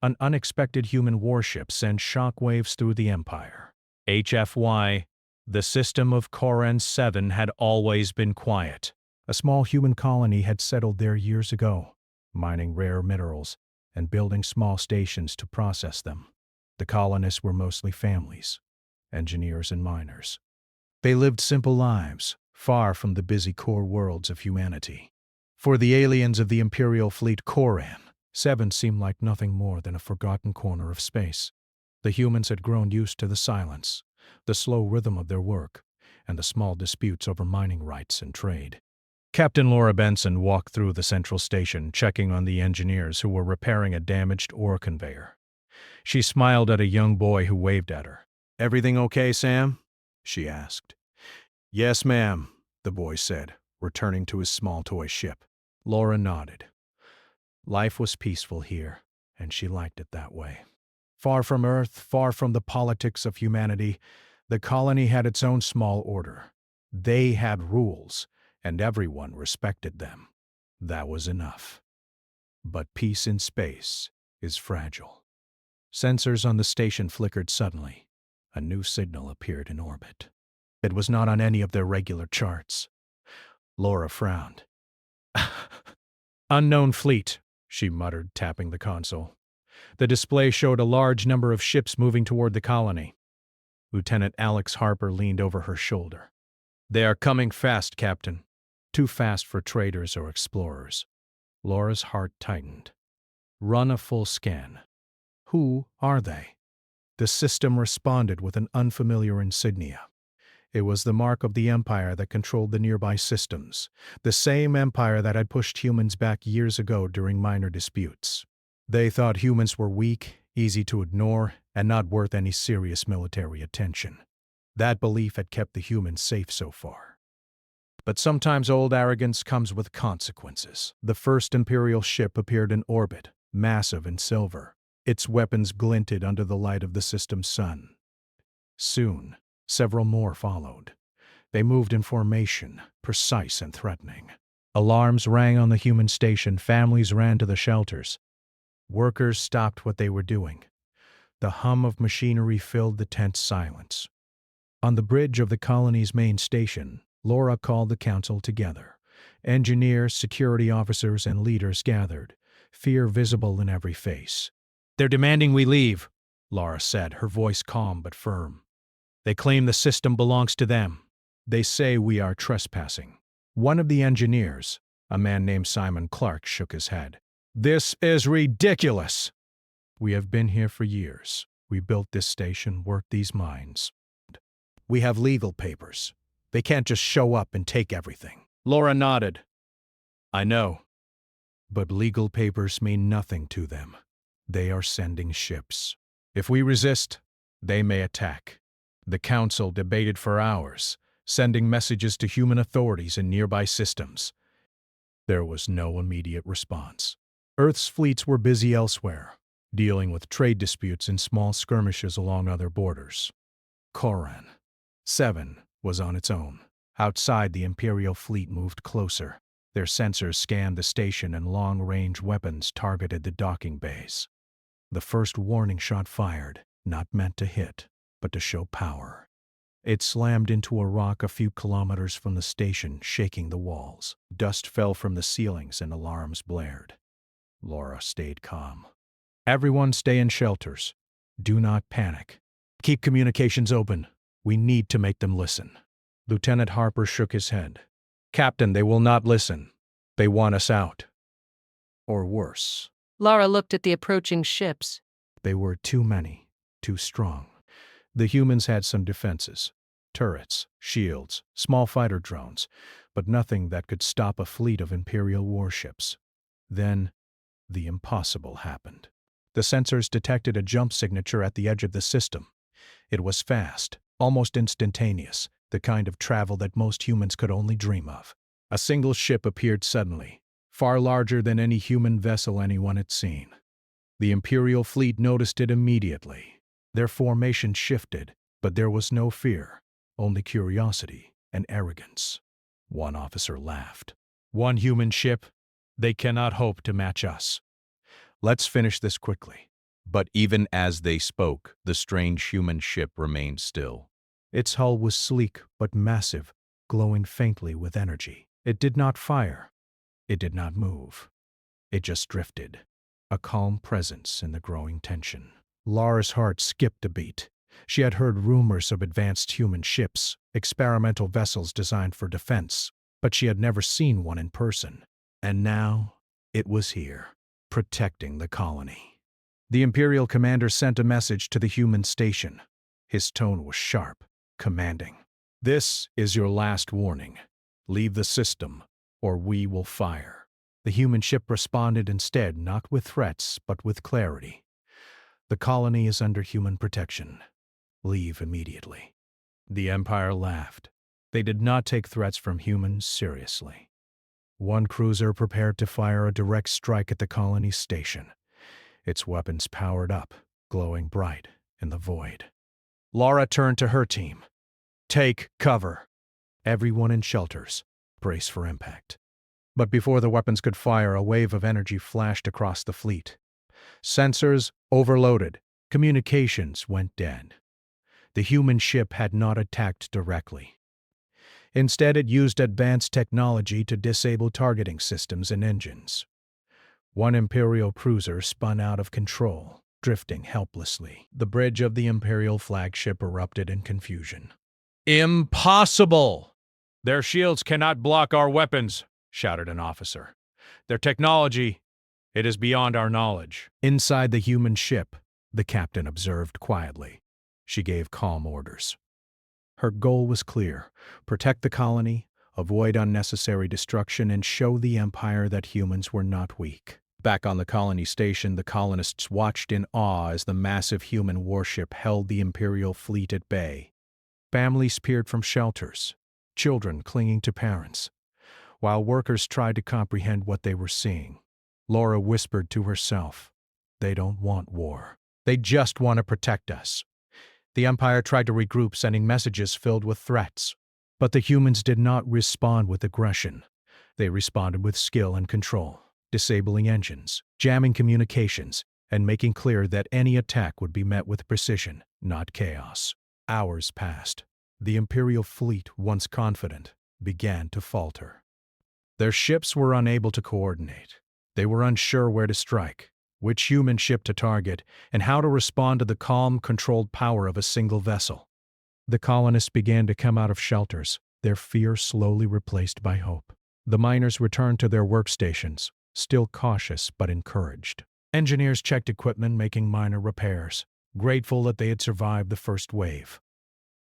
An unexpected human warship sent shockwaves through the Empire. HFY, the system of Koran 7 had always been quiet. A small human colony had settled there years ago, mining rare minerals and building small stations to process them. The colonists were mostly families, engineers and miners. They lived simple lives, far from the busy core worlds of humanity. For the aliens of the Imperial Fleet Koran, 7 seemed like nothing more than a forgotten corner of space. The humans had grown used to the silence, the slow rhythm of their work, and the small disputes over mining rights and trade. Captain Laura Benson walked through the central station, checking on the engineers who were repairing a damaged ore conveyor. She smiled at a young boy who waved at her. "Everything okay, Sam?" she asked. "Yes, ma'am," the boy said, returning to his small toy ship. Laura nodded. Life was peaceful here, and she liked it that way. Far from Earth, far from the politics of humanity, the colony had its own small order. They had rules, and everyone respected them. That was enough. But peace in space is fragile. Sensors on the station flickered suddenly. A new signal appeared in orbit. It was not on any of their regular charts. Laura frowned. "Unknown fleet," she muttered, tapping the console. The display showed a large number of ships moving toward the colony. Lieutenant Alex Harper leaned over her shoulder. "They are coming fast, Captain. Too fast for traders or explorers." Laura's heart tightened. "Run a full scan." "Who are they?" The system responded with an unfamiliar insignia. It was the mark of the Empire that controlled the nearby systems, the same Empire that had pushed humans back years ago during minor disputes. They thought humans were weak, easy to ignore, and not worth any serious military attention. That belief had kept the humans safe so far. But sometimes old arrogance comes with consequences. The first Imperial ship appeared in orbit, massive and silver. Its weapons glinted under the light of the system's sun. Soon, several more followed. They moved in formation, precise and threatening. Alarms rang on the human station. Families ran to the shelters. Workers stopped what they were doing. The hum of machinery filled the tense silence. On the bridge of the colony's main station, Laura called the council together. Engineers, security officers, and leaders gathered, fear visible in every face. "They're demanding we leave," Laura said, her voice calm but firm. "They claim the system belongs to them. They say we are trespassing." One of the engineers, a man named Simon Clark, shook his head. "This is ridiculous. We have been here for years. We built this station, worked these mines. We have legal papers. They can't just show up and take everything." Laura nodded. "I know. But legal papers mean nothing to them. They are sending ships. If we resist, they may attack." The council debated for hours, sending messages to human authorities in nearby systems. There was no immediate response. Earth's fleets were busy elsewhere, dealing with trade disputes and small skirmishes along other borders. Koran 7 was on its own. Outside, the Imperial fleet moved closer. Their sensors scanned the station and long-range weapons targeted the docking bays. The first warning shot fired, not meant to hit, but to show power. It slammed into a rock a few kilometers from the station, shaking the walls. Dust fell from the ceilings and alarms blared. Laura stayed calm. "Everyone stay in shelters. Do not panic. Keep communications open. We need to make them listen." Lieutenant Harper shook his head. "Captain, they will not listen. They want us out. Or worse." Laura looked at the approaching ships. They were too many, too strong. The humans had some defenses. Turrets, shields, small fighter drones, but nothing that could stop a fleet of Imperial warships. Then, the impossible happened. The sensors detected a jump signature at the edge of the system. It was fast, almost instantaneous, the kind of travel that most humans could only dream of. A single ship appeared suddenly, far larger than any human vessel anyone had seen. The Imperial fleet noticed it immediately. Their formation shifted, but there was no fear, only curiosity and arrogance. One officer laughed. "One human ship? They cannot hope to match us. Let's finish this quickly." But even as they spoke, the strange human ship remained still. Its hull was sleek but massive, glowing faintly with energy. It did not fire. It did not move. It just drifted, a calm presence in the growing tension. Lara's heart skipped a beat. She had heard rumors of advanced human ships, experimental vessels designed for defense, but she had never seen one in person. And now, it was here, protecting the colony. The Imperial commander sent a message to the human station. His tone was sharp, commanding. "This is your last warning. Leave the system, or we will fire." The human ship responded instead, not with threats, but with clarity. "The colony is under human protection. Leave immediately." The Empire laughed. They did not take threats from humans seriously. One cruiser prepared to fire a direct strike at the colony's station. Its weapons powered up, glowing bright in the void. Lara turned to her team. "Take cover. Everyone in shelters. Brace for impact." But before the weapons could fire, a wave of energy flashed across the fleet. Sensors overloaded. Communications went dead. The human ship had not attacked directly. Instead, it used advanced technology to disable targeting systems and engines. One Imperial cruiser spun out of control, drifting helplessly. The bridge of the Imperial flagship erupted in confusion. "Impossible! Their shields cannot block our weapons," shouted an officer. "Their technology, it is beyond our knowledge." Inside the human ship, the captain observed quietly. She gave calm orders. Her goal was clear: protect the colony, avoid unnecessary destruction, and show the Empire that humans were not weak. Back on the colony station, the colonists watched in awe as the massive human warship held the Imperial fleet at bay. Families peered from shelters, children clinging to parents, while workers tried to comprehend what they were seeing. Lara whispered to herself, "They don't want war. They just want to protect us." The Empire tried to regroup, sending messages filled with threats. But the humans did not respond with aggression. They responded with skill and control, disabling engines, jamming communications, and making clear that any attack would be met with precision, not chaos. Hours passed. The Imperial fleet, once confident, began to falter. Their ships were unable to coordinate. They were unsure where to strike, which human ship to target, and how to respond to the calm, controlled power of a single vessel. The colonists began to come out of shelters, their fear slowly replaced by hope. The miners returned to their workstations, still cautious but encouraged. Engineers checked equipment, making minor repairs, grateful that they had survived the first wave.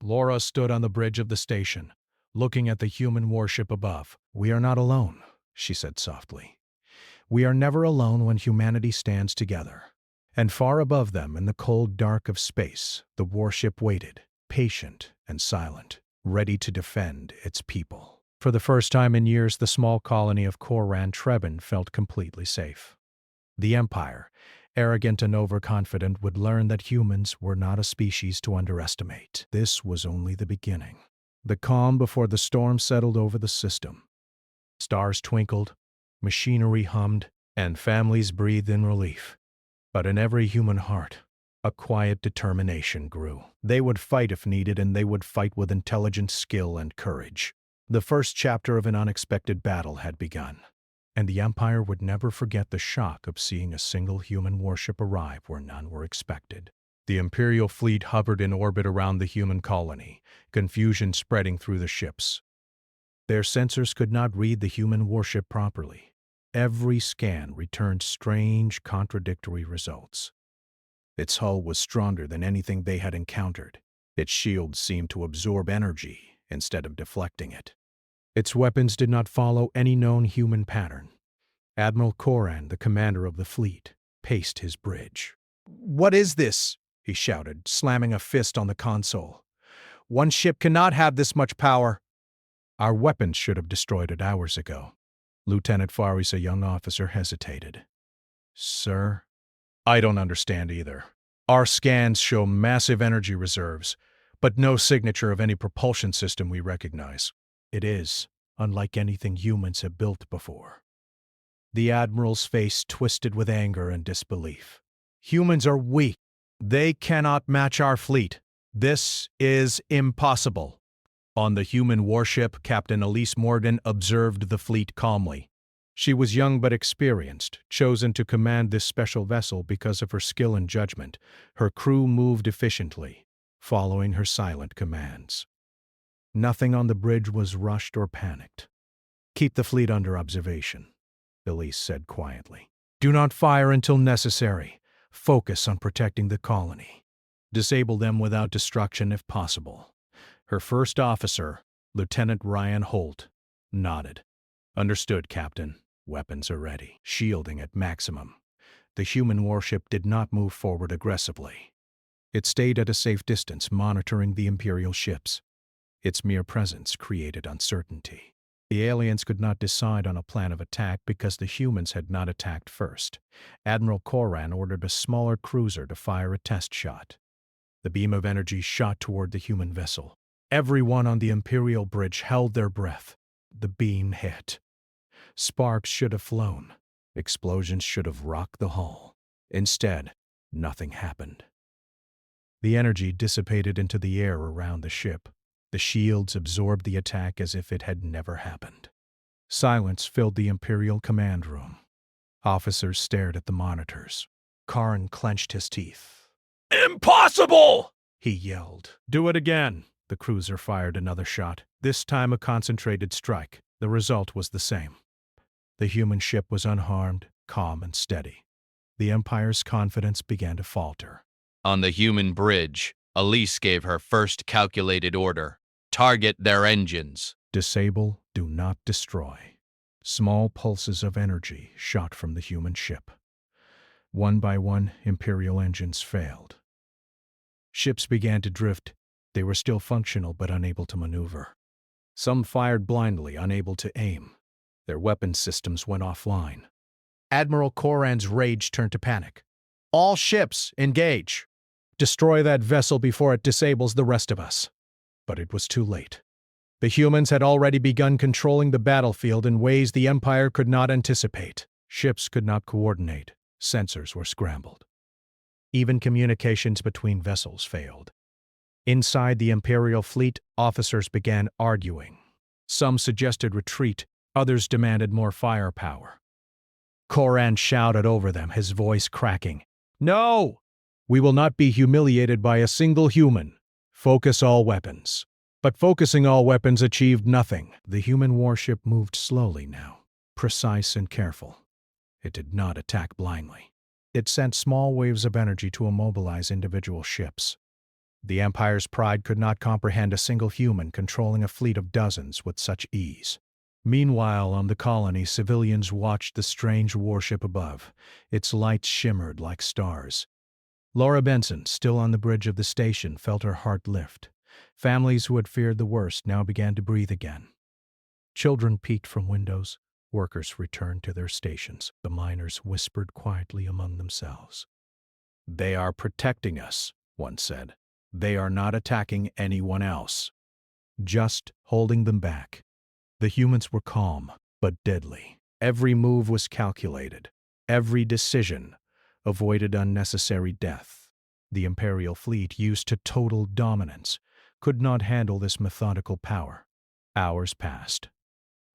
Lara stood on the bridge of the station, looking at the human warship above. "We are not alone," she said softly. "We are never alone when humanity stands together." And far above them, in the cold dark of space, the warship waited, patient and silent, ready to defend its people. For the first time in years, the small colony of Koran Trebin felt completely safe. The Empire, arrogant and overconfident, would learn that humans were not a species to underestimate. This was only the beginning. The calm before the storm settled over the system. Stars twinkled, machinery hummed, and families breathed in relief. But in every human heart, a quiet determination grew. They would fight if needed, and they would fight with intelligence, skill, and courage. The first chapter of an unexpected battle had begun, and the Empire would never forget the shock of seeing a single human warship arrive where none were expected. The Imperial fleet hovered in orbit around the human colony, confusion spreading through the ships. Their sensors could not read the human warship properly. Every scan returned strange, contradictory results. Its hull was stronger than anything they had encountered. Its shields seemed to absorb energy instead of deflecting it. Its weapons did not follow any known human pattern. Admiral Koran, the commander of the fleet, paced his bridge. "What is this?" he shouted, slamming a fist on the console. "One ship cannot have this much power." "Our weapons should have destroyed it hours ago." Lieutenant Faris, a young officer, hesitated. "Sir, I don't understand either. Our scans show massive energy reserves, but no signature of any propulsion system we recognize. It is unlike anything humans have built before." The Admiral's face twisted with anger and disbelief. Humans are weak. They cannot match our fleet. This is impossible. On the human warship, Captain Elise Morgan observed the fleet calmly. She was young but experienced, chosen to command this special vessel because of her skill and judgment. Her crew moved efficiently, following her silent commands. Nothing on the bridge was rushed or panicked. "Keep the fleet under observation," Elise said quietly. "Do not fire until necessary. Focus on protecting the colony. Disable them without destruction if possible." Her first officer, Lieutenant Ryan Holt, nodded. "Understood, Captain. Weapons are ready. Shielding at maximum." The human warship did not move forward aggressively. It stayed at a safe distance, monitoring the Imperial ships. Its mere presence created uncertainty. The aliens could not decide on a plan of attack because the humans had not attacked first. Admiral Koran ordered a smaller cruiser to fire a test shot. The beam of energy shot toward the human vessel. Everyone on the Imperial bridge held their breath. The beam hit. Sparks should have flown. Explosions should have rocked the hull. Instead, nothing happened. The energy dissipated into the air around the ship. The shields absorbed the attack as if it had never happened. Silence filled the Imperial command room. Officers stared at the monitors. Karn clenched his teeth. "Impossible!" he yelled. "Do it again." The cruiser fired another shot, this time a concentrated strike. The result was the same. The human ship was unharmed, calm and steady. The Empire's confidence began to falter. On the human bridge, Elise gave her first calculated order. Target their engines. Disable, do not destroy. Small pulses of energy shot from the human ship. One by one, Imperial engines failed. Ships began to drift. They were still functional but unable to maneuver. Some fired blindly, unable to aim. Their weapon systems went offline. Admiral Koran's rage turned to panic. "All ships, engage! Destroy that vessel before it disables the rest of us." But it was too late. The humans had already begun controlling the battlefield in ways the Empire could not anticipate. Ships could not coordinate. Sensors were scrambled. Even communications between vessels failed. Inside the Imperial fleet, officers began arguing. Some suggested retreat, others demanded more firepower. Koran shouted over them, his voice cracking. "No! We will not be humiliated by a single human. Focus all weapons." But focusing all weapons achieved nothing. The human warship moved slowly now, precise and careful. It did not attack blindly. It sent small waves of energy to immobilize individual ships. The Empire's pride could not comprehend a single human controlling a fleet of dozens with such ease. Meanwhile, on the colony, civilians watched the strange warship above. Its lights shimmered like stars. Laura Benson, still on the bridge of the station, felt her heart lift. Families who had feared the worst now began to breathe again. Children peeked from windows. Workers returned to their stations. The miners whispered quietly among themselves. "They are protecting us," one said. "They are not attacking anyone else. Just holding them back." The humans were calm, but deadly. Every move was calculated. Every decision avoided unnecessary death. The Imperial fleet, used to total dominance, could not handle this methodical power. Hours passed.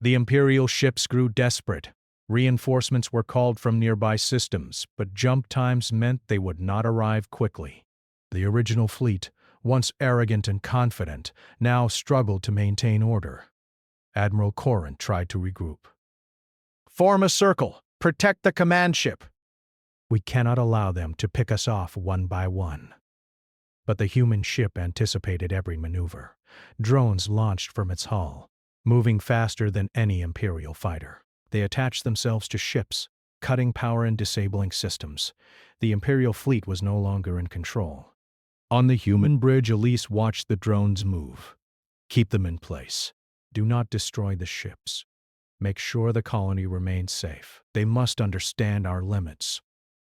The Imperial ships grew desperate. Reinforcements were called from nearby systems, but jump times meant they would not arrive quickly. The original fleet, once arrogant and confident, now struggled to maintain order. Admiral Koran tried to regroup. "Form a circle. Protect the command ship. We cannot allow them to pick us off one by one." But the human ship anticipated every maneuver. Drones launched from its hull, moving faster than any Imperial fighter. They attached themselves to ships, cutting power and disabling systems. The Imperial fleet was no longer in control. On the human bridge, Elise watched the drones move. "Keep them in place. Do not destroy the ships. Make sure the colony remains safe. They must understand our limits."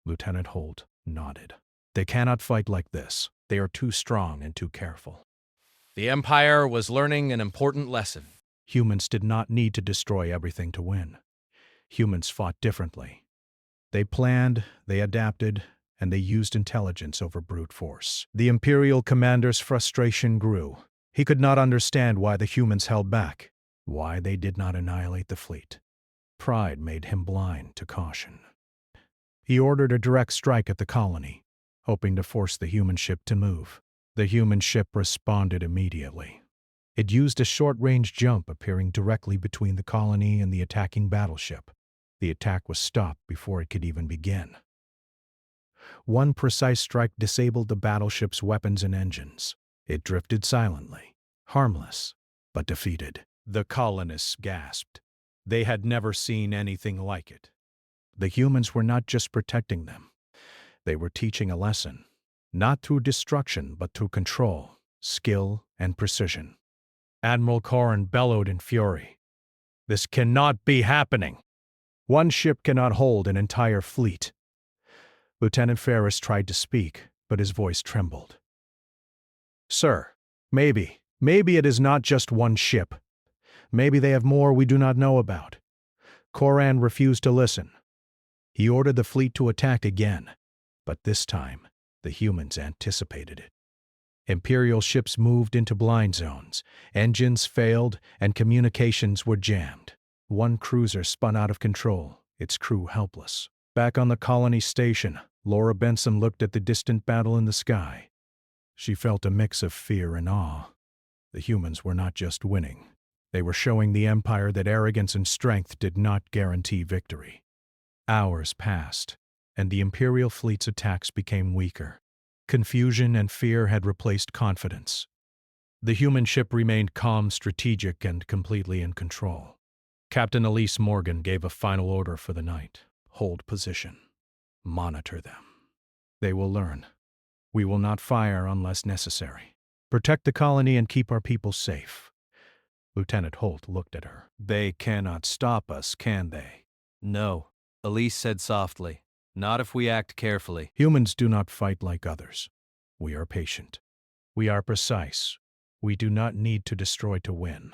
Lieutenant Holt nodded. "They cannot fight like this. They are too strong and too careful." The Empire was learning an important lesson. Humans did not need to destroy everything to win. Humans fought differently. They planned, they adapted, and they used intelligence over brute force. The Imperial commander's frustration grew. He could not understand why the humans held back, why they did not annihilate the fleet. Pride made him blind to caution. He ordered a direct strike at the colony, hoping to force the human ship to move. The human ship responded immediately. It used a short-range jump, appearing directly between the colony and the attacking battleship. The attack was stopped before it could even begin. One precise strike disabled the battleship's weapons and engines. It drifted silently, harmless, but defeated. The colonists gasped. They had never seen anything like it. The humans were not just protecting them. They were teaching a lesson, not through destruction but through control, skill, and precision. Admiral Corran bellowed in fury. "This cannot be happening. One ship cannot hold an entire fleet." Lieutenant Ferris tried to speak, but his voice trembled. "Sir, maybe it is not just one ship. Maybe they have more we do not know about." Corran refused to listen. He ordered the fleet to attack again, but this time the humans anticipated it. Imperial ships moved into blind zones, engines failed, and communications were jammed. One cruiser spun out of control, its crew helpless. Back on the colony station, Laura Benson looked at the distant battle in the sky. She felt a mix of fear and awe. The humans were not just winning. They were showing the Empire that arrogance and strength did not guarantee victory. Hours passed, and the Imperial fleet's attacks became weaker. Confusion and fear had replaced confidence. The human ship remained calm, strategic, and completely in control. Captain Elise Morgan gave a final order for the night. "Hold position. Monitor them. They will learn. We will not fire unless necessary. Protect the colony and keep our people safe." Lieutenant Holt looked at her. "They cannot stop us, can they?" No, Elise said softly. Not if we act carefully. Humans do not fight like others. We are patient. We are precise. We do not need to destroy to win.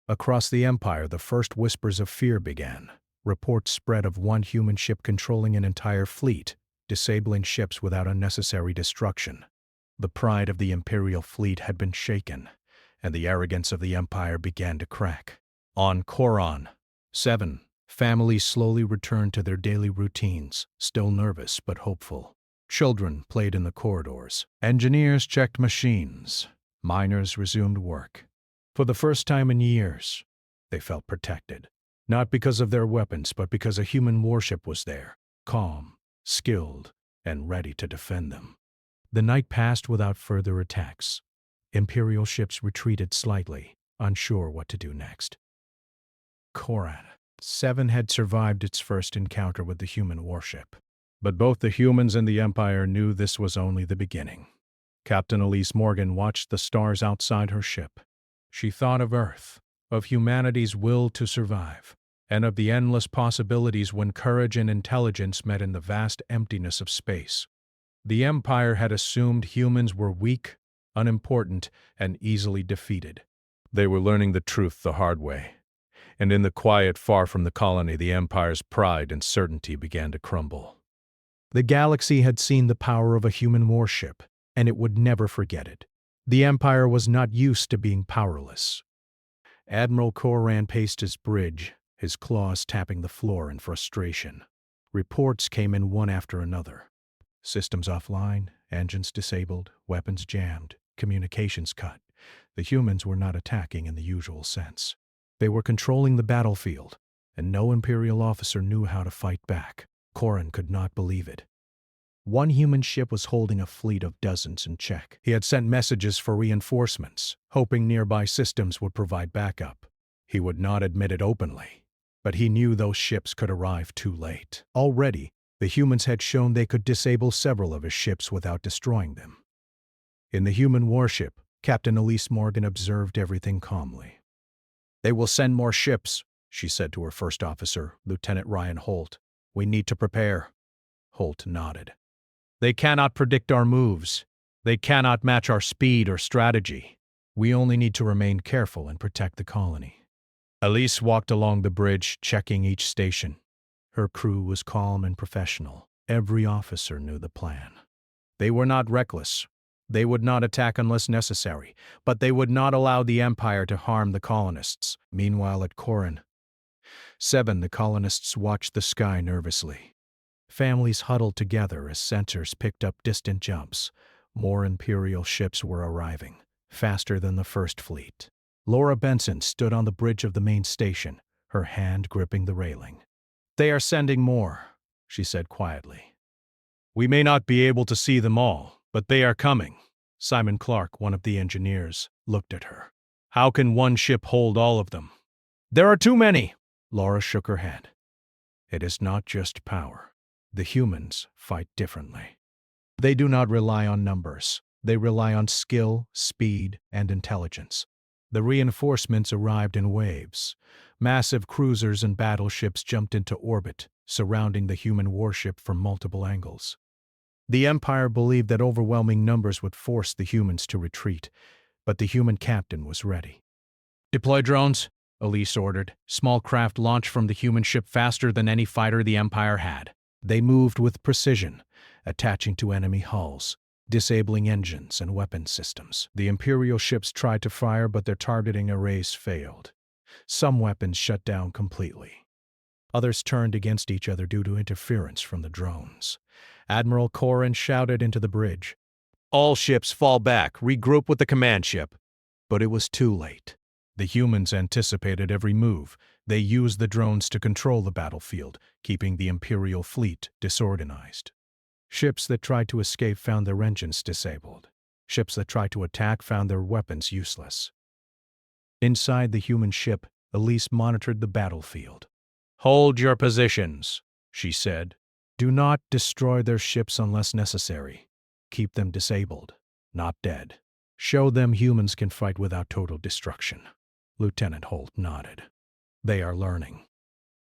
Across the Empire, the first whispers of fear began. Reports spread of one human ship controlling an entire fleet, disabling ships without unnecessary destruction. The pride of the Imperial fleet had been shaken, and the arrogance of the Empire began to crack. On Corran, 7. Families slowly returned to their daily routines, still nervous but hopeful. Children played in the corridors. Engineers checked machines. Miners resumed work. For the first time in years, they felt protected. Not because of their weapons, but because a human warship was there, calm, skilled, and ready to defend them. The night passed without further attacks. Imperial ships retreated slightly, unsure what to do next. Corran, 7 had survived its first encounter with the human warship. But both the humans and the Empire knew this was only the beginning. Captain Elise Morgan watched the stars outside her ship. She thought of Earth, of humanity's will to survive, and of the endless possibilities when courage and intelligence met in the vast emptiness of space. The Empire had assumed humans were weak, unimportant, and easily defeated. They were learning the truth the hard way. And in the quiet far from the colony, the Empire's pride and certainty began to crumble. The galaxy had seen the power of a human warship, and it would never forget it. The Empire was not used to being powerless. Admiral Corran paced his bridge, his claws tapping the floor in frustration. Reports came in one after another. Systems offline, engines disabled, weapons jammed, communications cut. The humans were not attacking in the usual sense. They were controlling the battlefield, and no Imperial officer knew how to fight back. Corran could not believe it. One human ship was holding a fleet of dozens in check. He had sent messages for reinforcements, hoping nearby systems would provide backup. He would not admit it openly, but he knew those ships could arrive too late. Already, the humans had shown they could disable several of his ships without destroying them. In the human warship, Captain Elise Morgan observed everything calmly. "They will send more ships," she said to her first officer, Lieutenant Ryan Holt. "We need to prepare." Holt nodded. "They cannot predict our moves. They cannot match our speed or strategy. We only need to remain careful and protect the colony." Elise walked along the bridge, checking each station. Her crew was calm and professional. Every officer knew the plan. They were not reckless. They would not attack unless necessary, but they would not allow the Empire to harm the colonists. Meanwhile, at Corin 7, the colonists watched the sky nervously. Families huddled together as sensors picked up distant jumps. More Imperial ships were arriving, faster than the first fleet. Laura Benson stood on the bridge of the main station, her hand gripping the railing. "They are sending more," she said quietly. "We may not be able to see them all, but they are coming." Simon Clark, one of the engineers, looked at her. "How can one ship hold all of them?" "There are too many." Laura shook her head. "It is not just power. The humans fight differently. They do not rely on numbers. They rely on skill, speed, and intelligence." The reinforcements arrived in waves. Massive cruisers and battleships jumped into orbit, surrounding the human warship from multiple angles. The Empire believed that overwhelming numbers would force the humans to retreat, but the human captain was ready. "Deploy drones," Elise ordered. Small craft launched from the human ship faster than any fighter the Empire had. They moved with precision, attaching to enemy hulls, disabling engines and weapon systems. The Imperial ships tried to fire, but their targeting arrays failed. Some weapons shut down completely. Others turned against each other due to interference from the drones. Admiral Corin shouted into the bridge, "All ships fall back, regroup with the command ship." But it was too late. The humans anticipated every move. They used the drones to control the battlefield, keeping the Imperial fleet disorganized. Ships that tried to escape found their engines disabled. Ships that tried to attack found their weapons useless. Inside the human ship, Elise monitored the battlefield. "Hold your positions," she said. "Do not destroy their ships unless necessary. Keep them disabled, not dead. Show them humans can fight without total destruction." Lieutenant Holt nodded. "They are learning.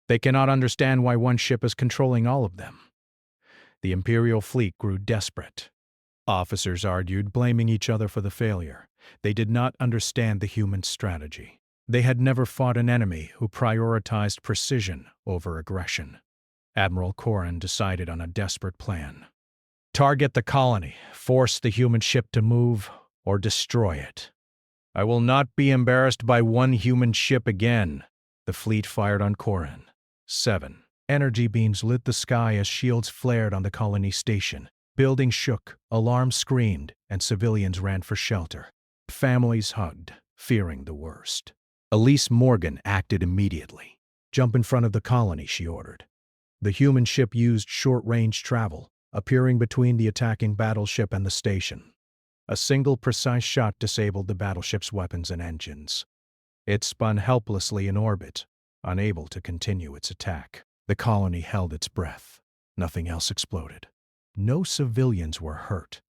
They cannot understand why one ship is controlling all of them." The Imperial fleet grew desperate. Officers argued, blaming each other for the failure. They did not understand the human strategy. They had never fought an enemy who prioritized precision over aggression. Admiral Corin decided on a desperate plan. "Target the colony, force the human ship to move, or destroy it." "I will not be embarrassed by one human ship again." The fleet fired on Corin 7. Energy beams lit the sky as shields flared on the colony station. Buildings shook, alarms screamed, and civilians ran for shelter. Families hugged, fearing the worst. Elise Morgan acted immediately. "Jump in front of the colony," she ordered. The human ship used short-range travel, appearing between the attacking battleship and the station. A single precise shot disabled the battleship's weapons and engines. It spun helplessly in orbit, unable to continue its attack. The colony held its breath. Nothing else exploded. No civilians were hurt.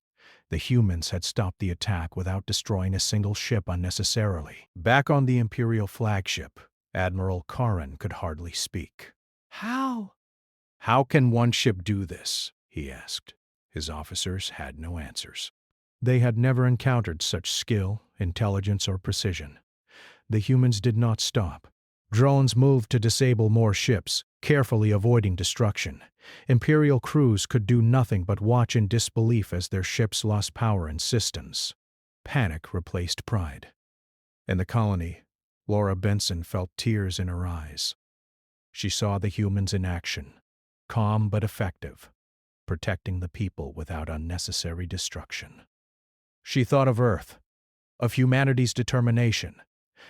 The humans had stopped the attack without destroying a single ship unnecessarily. Back on the Imperial flagship, Admiral Corin could hardly speak. "How can one ship do this?" he asked. His officers had no answers. They had never encountered such skill, intelligence, or precision. The humans did not stop. Drones moved to disable more ships, carefully avoiding destruction. Imperial crews could do nothing but watch in disbelief as their ships lost power and systems. Panic replaced pride. In the colony, Laura Benson felt tears in her eyes. She saw the humans in action, calm but effective, protecting the people without unnecessary destruction. She thought of Earth, of humanity's determination,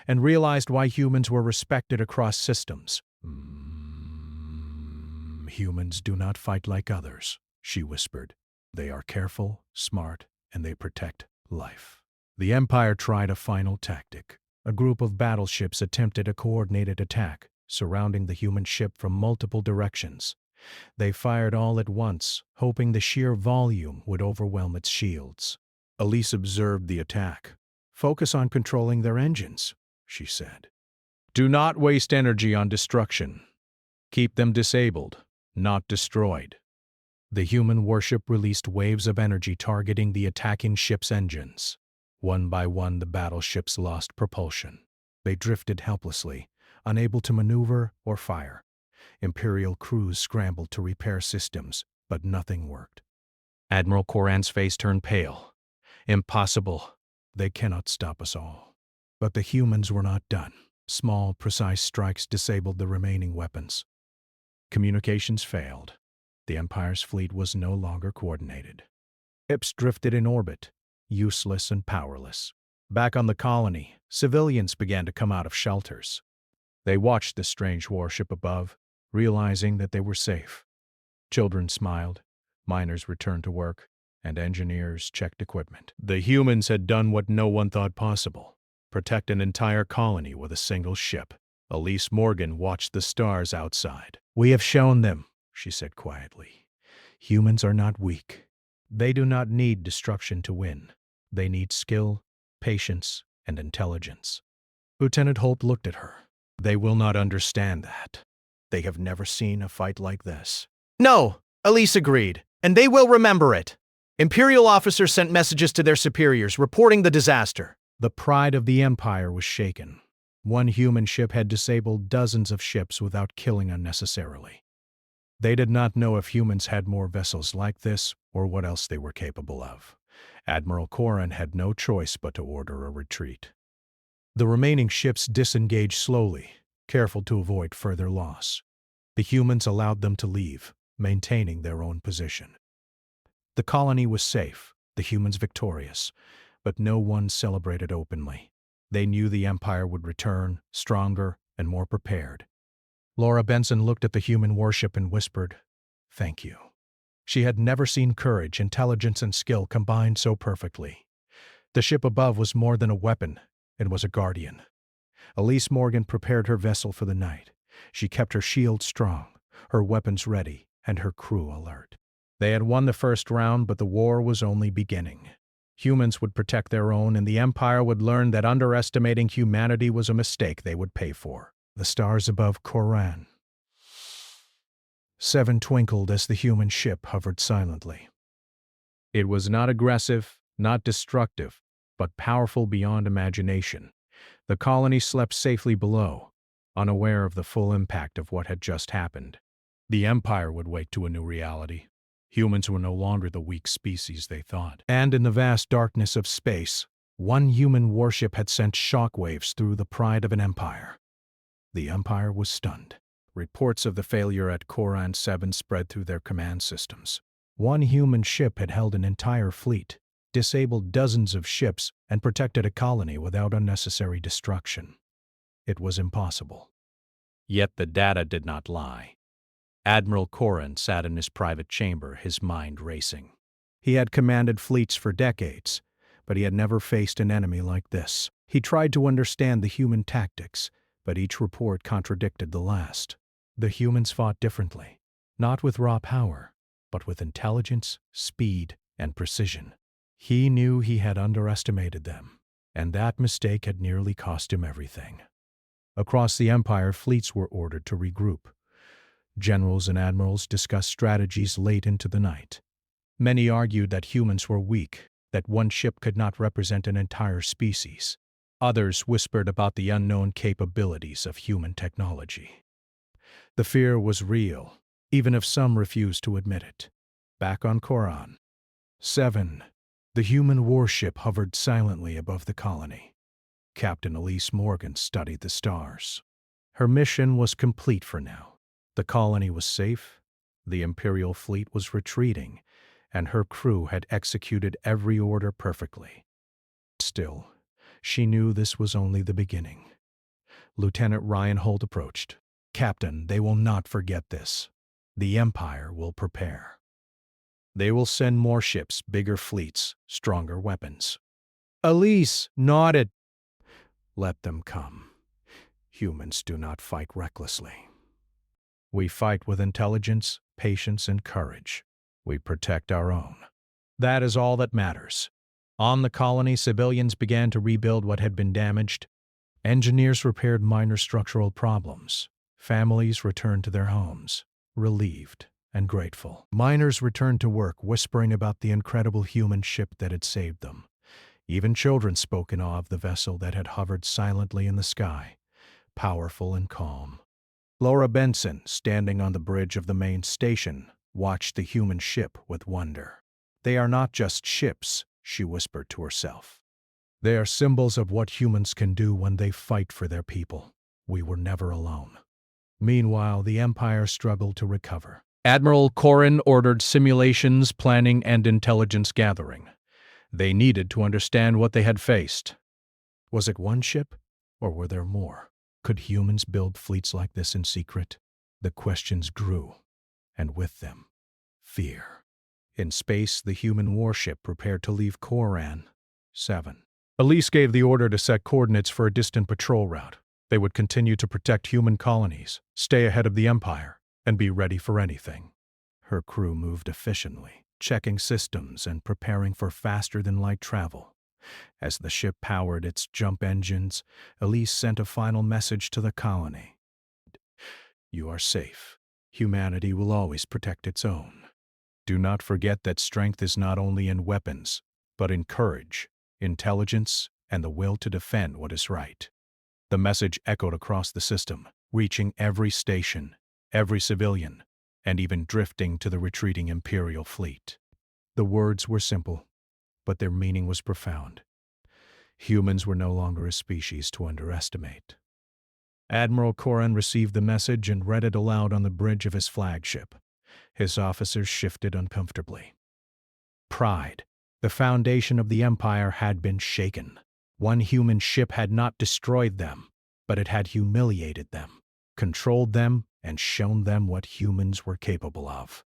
and realized why humans were respected across systems. "Humans do not fight like others," she whispered. "They are careful, smart, and they protect life." The Empire tried a final tactic. A group of battleships attempted a coordinated attack, surrounding the human ship from multiple directions. They fired all at once, hoping the sheer volume would overwhelm its shields. Elise observed the attack. "Focus on controlling their engines," she said. "Do not waste energy on destruction. Keep them disabled, not destroyed." The human warship released waves of energy targeting the attacking ship's engines. One by one, the battleships lost propulsion. They drifted helplessly, unable to maneuver or fire. Imperial crews scrambled to repair systems, but nothing worked. Admiral Coran's face turned pale. Impossible. They cannot stop us all. But the humans were not done. Small, precise strikes disabled the remaining weapons. Communications failed. The Empire's fleet was no longer coordinated. Ships drifted in orbit, useless and powerless. Back on the colony, civilians began to come out of shelters. They watched the strange warship above, realizing that they were safe. Children smiled, miners returned to work, and engineers checked equipment. The humans had done what no one thought possible: protect an entire colony with a single ship. Elise Morgan watched the stars outside. "We have shown them," she said quietly. "Humans are not weak. They do not need destruction to win. They need skill, patience, and intelligence." Lieutenant Holt looked at her. "They will not understand that. They have never seen a fight like this." "No," Elise agreed, "and they will remember it." Imperial officers sent messages to their superiors reporting the disaster. The pride of the Empire was shaken. One human ship had disabled dozens of ships without killing unnecessarily. They did not know if humans had more vessels like this or what else they were capable of. Admiral Coran had no choice but to order a retreat. The remaining ships disengaged slowly, careful to avoid further loss. The humans allowed them to leave, maintaining their own position. The colony was safe, the humans victorious, but no one celebrated openly. They knew the Empire would return, stronger and more prepared. Laura Benson looked at the human warship and whispered, "Thank you." She had never seen courage, intelligence, and skill combined so perfectly. The ship above was more than a weapon, it was a guardian. Elise Morgan prepared her vessel for the night. She kept her shield strong, her weapons ready, and her crew alert. They had won the first round, but the war was only beginning. Humans would protect their own, and the Empire would learn that underestimating humanity was a mistake they would pay for. The stars above Coran. 7 twinkled as the human ship hovered silently. It was not aggressive, not destructive, but powerful beyond imagination. The colony slept safely below, unaware of the full impact of what had just happened. The Empire would wake to a new reality. Humans were no longer the weak species they thought. And in the vast darkness of space, one human warship had sent shockwaves through the pride of an empire. The Empire was stunned. Reports of the failure at Coran 7 spread through their command systems. One human ship had held an entire fleet, disabled dozens of ships, and protected a colony without unnecessary destruction. It was impossible. Yet the data did not lie. Admiral Coran sat in his private chamber, his mind racing. He had commanded fleets for decades, but he had never faced an enemy like this. He tried to understand the human tactics, but each report contradicted the last. The humans fought differently, not with raw power, but with intelligence, speed, and precision. He knew he had underestimated them, and that mistake had nearly cost him everything. Across the Empire, fleets were ordered to regroup. Generals and admirals discussed strategies late into the night. Many argued that humans were weak, that one ship could not represent an entire species. Others whispered about the unknown capabilities of human technology. The fear was real, even if some refused to admit it. Back on Coran 7, the human warship hovered silently above the colony. Captain Elise Morgan studied the stars. Her mission was complete for now. The colony was safe, the Imperial fleet was retreating, and her crew had executed every order perfectly. Still, she knew this was only the beginning. Lieutenant Ryan Holt approached. "Captain, they will not forget this. The Empire will prepare. They will send more ships, bigger fleets, stronger weapons." Elise nodded. "Let them come. Humans do not fight recklessly. We fight with intelligence, patience, and courage. We protect our own. That is all that matters." On the colony, civilians began to rebuild what had been damaged. Engineers repaired minor structural problems. Families returned to their homes, relieved and grateful. Miners returned to work, whispering about the incredible human ship that had saved them. Even children spoke in awe of the vessel that had hovered silently in the sky, powerful and calm. Laura Benson, standing on the bridge of the main station, watched the human ship with wonder. "They are not just ships," she whispered to herself. "They are symbols of what humans can do when they fight for their people. We were never alone." Meanwhile, the Empire struggled to recover. Admiral Corrin ordered simulations, planning, and intelligence gathering. They needed to understand what they had faced. Was it one ship, or were there more? Could humans build fleets like this in secret? The questions grew, and with them, fear. In space, the human warship prepared to leave Koran. 7. Elise gave the order to set coordinates for a distant patrol route. They would continue to protect human colonies, stay ahead of the Empire, and be ready for anything. Her crew moved efficiently, checking systems and preparing for faster-than-light travel. As the ship powered its jump engines, Elise sent a final message to the colony. "You are safe. Humanity will always protect its own. Do not forget that strength is not only in weapons, but in courage, intelligence, and the will to defend what is right." The message echoed across the system, reaching every station, every civilian, and even drifting to the retreating Imperial fleet. The words were simple, but their meaning was profound. Humans were no longer a species to underestimate. Admiral Corrin received the message and read it aloud on the bridge of his flagship. His officers shifted uncomfortably. Pride, the foundation of the Empire, had been shaken. One human ship had not destroyed them, but it had humiliated them, controlled them, and shown them what humans were capable of.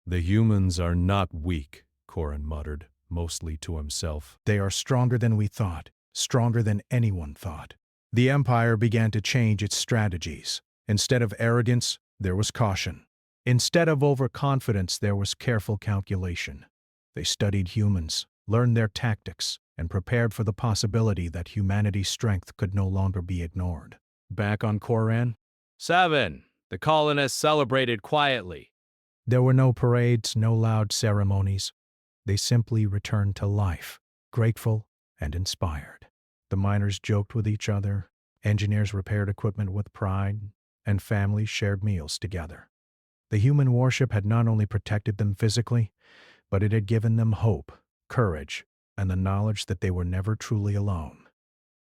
"The humans are not weak," Corrin muttered, mostly to himself. "They are stronger than we thought, stronger than anyone thought." The Empire began to change its strategies. Instead of arrogance, there was caution. Instead of overconfidence, there was careful calculation. They studied humans, learned their tactics, and prepared for the possibility that humanity's strength could no longer be ignored. Back on Koran, 7. The colonists celebrated quietly. there were no parades, no loud ceremonies. They simply returned to life, grateful and inspired. The miners joked with each other, engineers repaired equipment with pride, and families shared meals together. The human warship had not only protected them physically, but it had given them hope, courage, and the knowledge that they were never truly alone.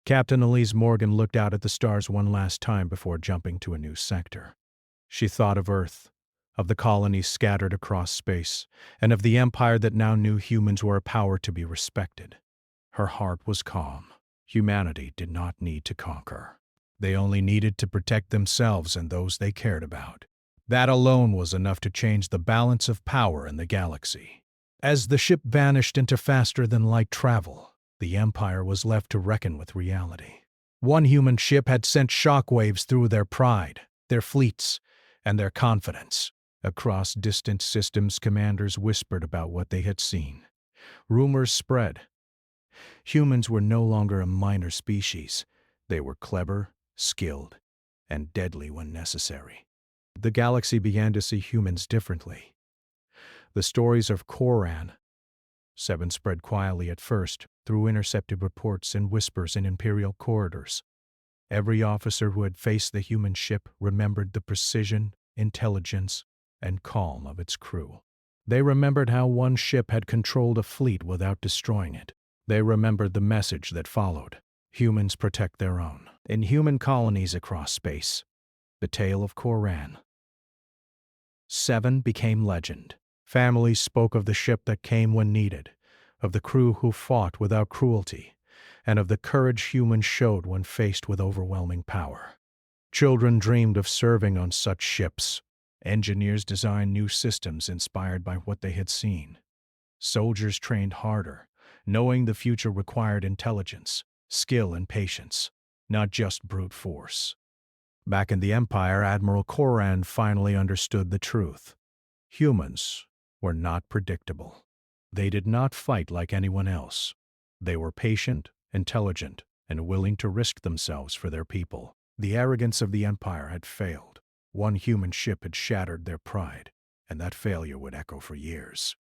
Captain Elise Morgan looked out at the stars one last time before jumping to a new sector. She thought of Earth, of the colonies scattered across space, and of the empire that now knew humans were a power to be respected. Her heart was calm. Humanity did not need to conquer. They only needed to protect themselves and those they cared about. That alone was enough to change the balance of power in the galaxy. As the ship vanished into faster-than-light travel, the Empire was left to reckon with reality. One human ship had sent shockwaves through their pride, their fleets, and their confidence. Across distant systems, commanders whispered about what they had seen. Rumors spread. Humans were no longer a minor species. They were clever, skilled, and deadly when necessary. The galaxy began to see humans differently. The stories of Koran 7 spread quietly at first, through intercepted reports and whispers in Imperial corridors. Every officer who had faced the human ship remembered the precision, intelligence, and calm of its crew. They remembered how one ship had controlled a fleet without destroying it. They remembered the message that followed: humans protect their own. In human colonies across space, the tale of Koran 7 became legend. Families spoke of the ship that came when needed, of the crew who fought without cruelty, and of the courage humans showed when faced with overwhelming power. Children dreamed of serving on such ships. Engineers designed new systems inspired by what they had seen. Soldiers trained harder, knowing the future required intelligence, skill, and patience, not just brute force. Back in the Empire, Admiral Koran finally understood the truth. Humans were not predictable. They did not fight like anyone else. They were patient, intelligent, and willing to risk themselves for their people. The arrogance of the Empire had failed. One human ship had shattered their pride, and that failure would echo for years.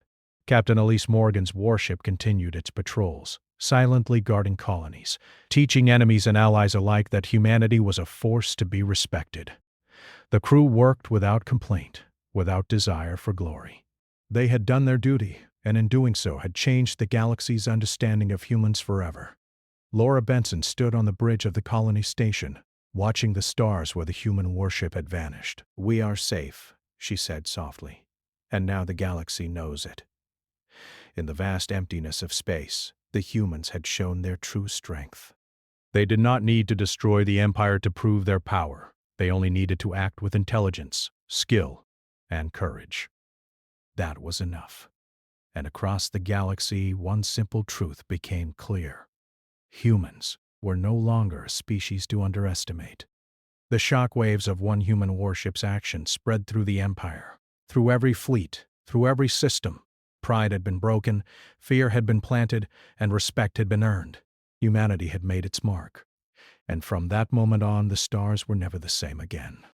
Captain Elise Morgan's warship continued its patrols, silently guarding colonies, teaching enemies and allies alike that humanity was a force to be respected. The crew worked without complaint, without desire for glory. They had done their duty, and in doing so had changed the galaxy's understanding of humans forever. Laura Benson stood on the bridge of the colony station, watching the stars where the human warship had vanished. "We are safe," she said softly, "and now the galaxy knows it." In the vast emptiness of space, the humans had shown their true strength. They did not need to destroy the Empire to prove their power. They only needed to act with intelligence, skill, and courage. That was enough. And across the galaxy, one simple truth became clear. Humans were no longer a species to underestimate. The shockwaves of one human warship's action spread through the Empire, through every fleet, through every system. Pride had been broken, fear had been planted, and respect had been earned. Humanity had made its mark. And from that moment on, the stars were never the same again.